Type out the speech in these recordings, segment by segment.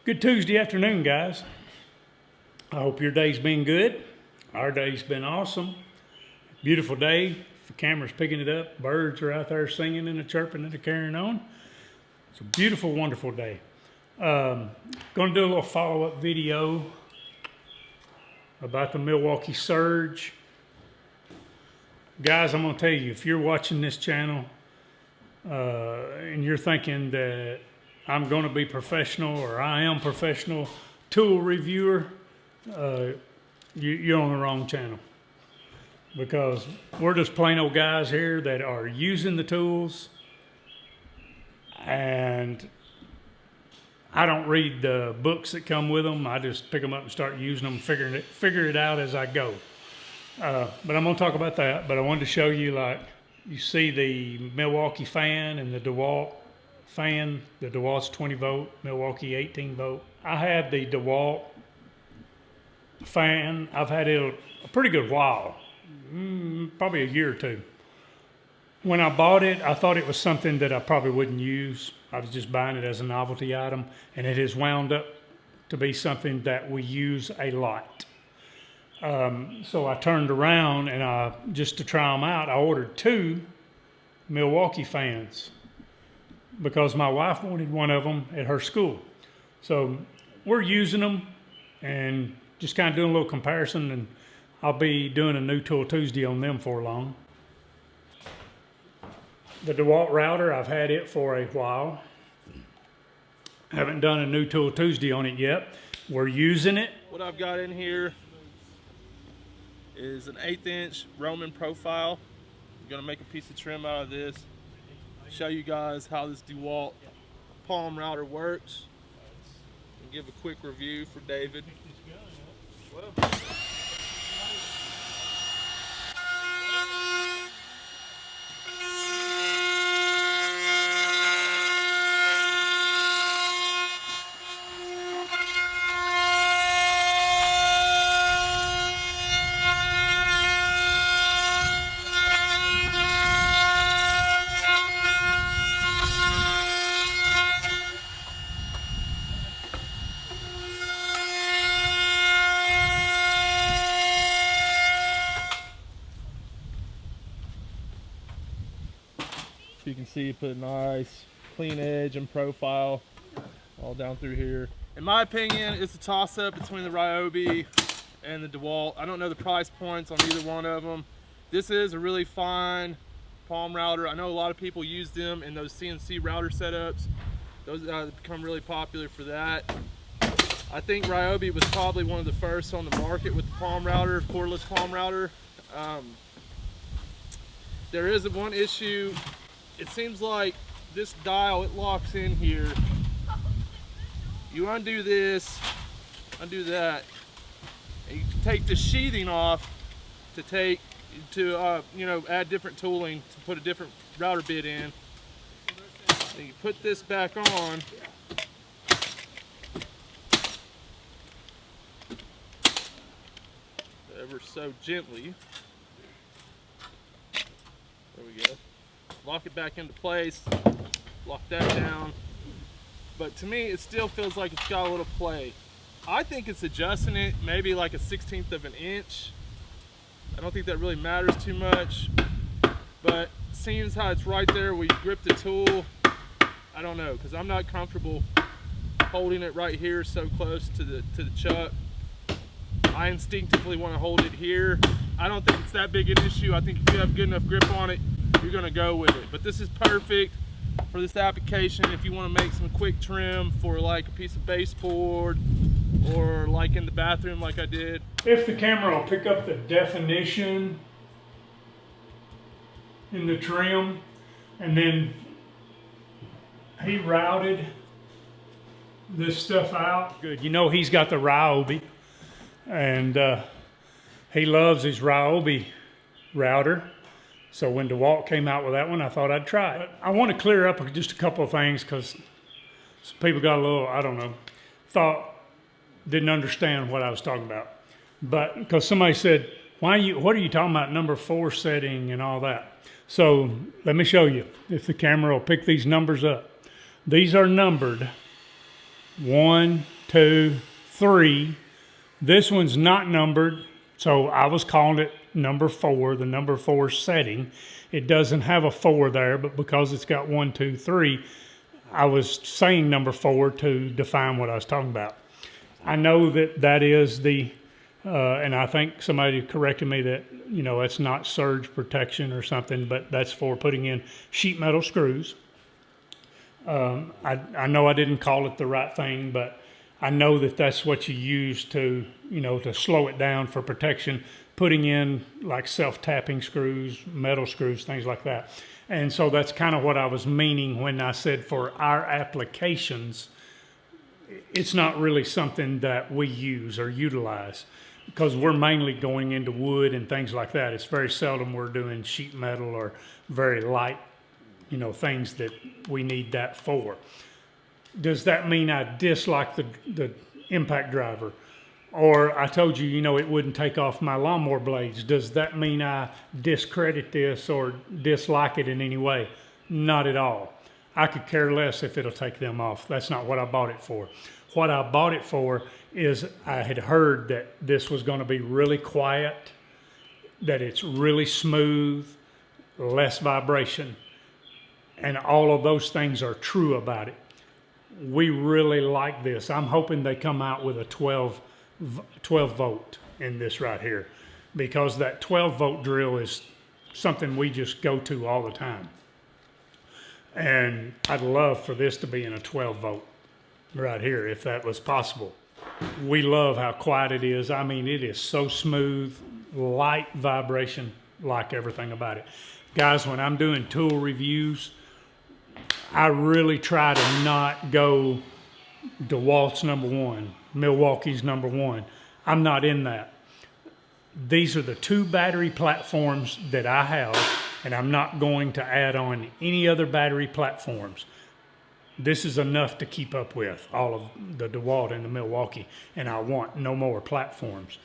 Good Tuesday afternoon, guys. I hope your day's been good. Our day's been awesome. Beautiful day. The camera's picking it up. Birds are out there singing and chirping and carrying on. It's a beautiful, wonderful day. Going to do a little follow-up video about the Milwaukee Surge. Guys, I'm going to tell you, if you're watching this channel and you're thinking that I'm going to be professional or I am professional tool reviewer, you're on the wrong channel, because we're just plain old guys here that are using the tools, and I don't read the books that come with them. I just pick them up and start using them, figure it out as I go. But I'm going to talk about that. But I wanted to show you, like, you see the Milwaukee fan and the DeWalt fan. The DeWalt's 20 volt, Milwaukee 18 volt. I had the DeWalt fan. I've had it a pretty good while, probably a year or two. When I bought it, I thought it was something that I probably wouldn't use. I was just buying it as a novelty item, and it has wound up to be something that we use a lot. So I turned around and just to try them out, I ordered 2 Milwaukee fans because my wife wanted one of them at her school. So we're using them and just kind of doing a little comparison, and I'll be doing a new Tool Tuesday on them for long. The DeWalt router, I've had it for a while. Haven't done a new Tool Tuesday on it yet. We're using it. What I've got in here is an 1/8 inch Roman profile. I'm gonna make a piece of trim out of this. Show you guys how this DeWalt palm router works. And give a quick review for David. Well, you can see, put a nice clean edge and profile all down through here. In my opinion, it's a toss-up between the Ryobi and the DeWalt. I don't know the price points on either one of them. This is a really fine palm router. I know a lot of people use them in those CNC router setups. Those become really popular for that. I think Ryobi was probably one of the first on the market with the palm router, cordless palm router. There is one issue. It seems like this dial, it locks in here. You undo this, undo that, and you take the sheathing off to add different tooling, to put a different router bit in. Then you put this back on. Ever so gently. There we go. Lock it back into place, lock that down. But to me, it still feels like it's got a little play. I think it's adjusting it maybe like a 1/16 of an inch. I don't think that really matters too much, but seeing how it's right there where you grip the tool, I don't know, because I'm not comfortable holding it right here so close to the chuck. I instinctively want to hold it here. I don't think it's that big an issue. I think if you have good enough grip on it, you're gonna go with it. But this is perfect for this application if you want to make some quick trim for like a piece of baseboard or like in the bathroom like I did. If the camera will pick up the definition in the trim, and then he routed this stuff out. Good. You know, he's got the Ryobi, and he loves his Ryobi router. So when DeWalt came out with that one, I thought I'd try it. I want to clear up just a couple of things, because some people got a little, I don't know, didn't understand what I was talking about. But because somebody said, what are you talking about number 4 setting and all that? So let me show you, if the camera will pick these numbers up. These are numbered 1, 2, 3. This one's not numbered, so I was calling it number 4, the number 4 setting. It doesn't have a 4 there, but because it's got 1, 2, 3, I was saying number 4 to define what I was talking about. I know that that is the, and I think somebody corrected me that, you know, it's not surge protection or something, but that's for putting in sheet metal screws. I know I didn't call it the right thing, but I know that that's what you use to, you know, to slow it down for protection, putting in like self-tapping screws, metal screws, things like that. And so that's kind of what I was meaning when I said for our applications, it's not really something that we use or utilize because we're mainly going into wood and things like that. It's very seldom we're doing sheet metal or very light, you know, things that we need that for. Does that mean I dislike the impact driver? Or I told you, you know, it wouldn't take off my lawnmower blades. Does that mean I discredit this or dislike it in any way? Not at all. I could care less if it'll take them off. That's not what I bought it for. What I bought it for is I had heard that this was going to be really quiet, that it's really smooth, less vibration. And all of those things are true about it. We really like this. I'm hoping they come out with a 12 volt in this right here, because that 12 volt drill is something we just go to all the time. And I'd love for this to be in a 12 volt right here if that was possible. We love how quiet it is. I mean, it is so smooth, light vibration, like everything about it. Guys, when I'm doing tool reviews, I really try to not go DeWalt's number 1, Milwaukee's number 1. I'm not in that. These are the 2 battery platforms that I have, and I'm not going to add on any other battery platforms. This is enough to keep up with all of the DeWalt and the Milwaukee, and I want no more platforms.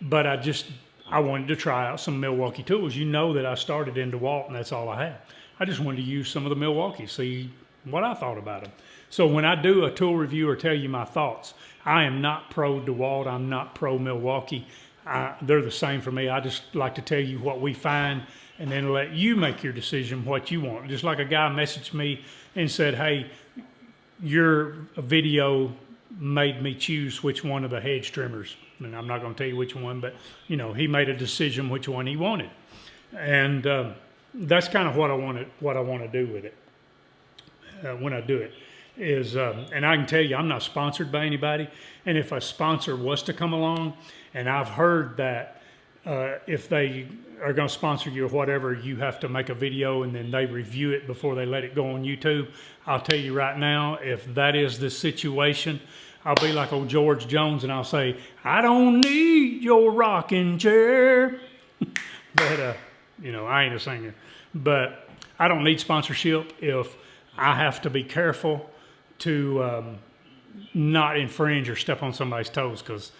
But I wanted to try out some Milwaukee tools. You know that I started in DeWalt, and that's all I had. I just wanted to use some of the Milwaukee, see what I thought about them. So when I do a tool review or tell you my thoughts, I am not pro DeWalt, I'm not pro Milwaukee. They're the same for me. I just like to tell you what we find and then let you make your decision what you want. Just like a guy messaged me and said, hey, your video made me choose which one of the hedge trimmers. And I'm not going to tell you which one, but you know, he made a decision which one he wanted. And that's kind of what I want to do with it when I do it. Is and I can tell you I'm not sponsored by anybody, and if a sponsor was to come along, and I've heard that if they are going to sponsor you or whatever, you have to make a video and then they review it before they let it go on YouTube. I'll tell you right now, if that is the situation, I'll be like old George Jones and I'll say, I don't need your rocking chair. But you know, I ain't a singer, but I don't need sponsorship if I have to be careful to not infringe or step on somebody's toes, because,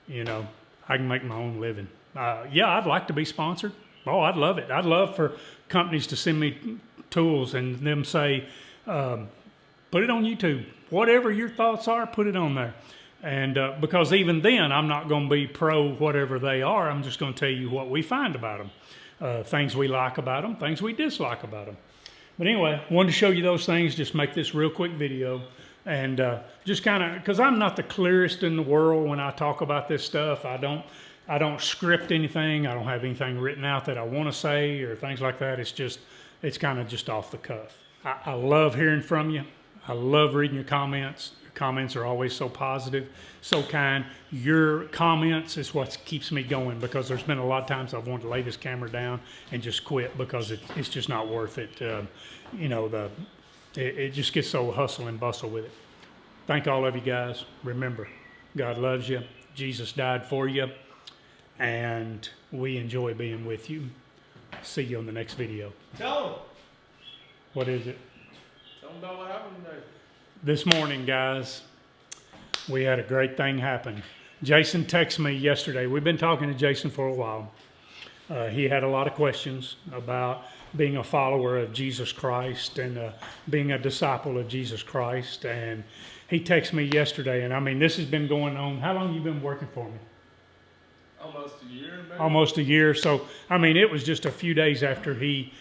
you know, I can make my own living. Yeah, I'd like to be sponsored. Oh, I'd love it. I'd love for companies to send me tools and them say, put it on YouTube. Whatever your thoughts are, put it on there. And because even then, I'm not going to be pro whatever they are. I'm just going to tell you what we find about them. Things we like about them, things we dislike about them. But anyway, wanted to show you those things, just make this real quick video. And just kind of, because I'm not the clearest in the world when I talk about this stuff. I don't script anything. I don't have anything written out that I want to say or things like that. It's kind of just off the cuff. I love hearing from you. I love reading your comments. Your comments are always so positive, so kind. Your comments is what keeps me going, because there's been a lot of times I've wanted to lay this camera down and just quit because it's just not worth it. You know, it just gets so hustle and bustle with it. Thank all of you guys. Remember, God loves you. Jesus died for you. And we enjoy being with you. See you on the next video. Tell them. What is it? Tell them about what happened today. This morning, guys, we had a great thing happen. Jason texted me yesterday. We've been talking to Jason for a while. He had a lot of questions about being a follower of Jesus Christ and being a disciple of Jesus Christ. And He texted me yesterday, and I mean, this has been going on. How long you been working for me? Almost a year, maybe? Almost a year. So, I mean, it was just a few days after he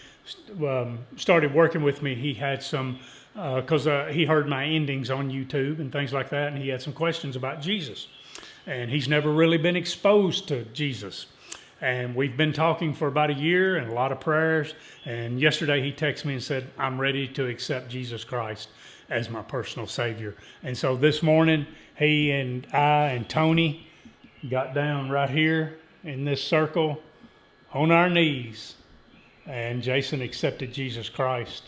started working with me. He had some, because he heard my endings on YouTube and things like that, and he had some questions about Jesus. And he's never really been exposed to Jesus. And we've been talking for about a year and a lot of prayers. And yesterday he texted me and said, I'm ready to accept Jesus Christ as my personal Savior. And so this morning, he and I and Tony got down right here in this circle on our knees. And Jason accepted Jesus Christ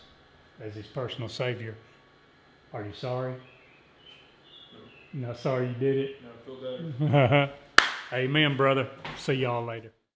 as his personal Savior. Are you sorry? No. Not sorry you did it? No, I feel better. Amen, brother. See y'all later.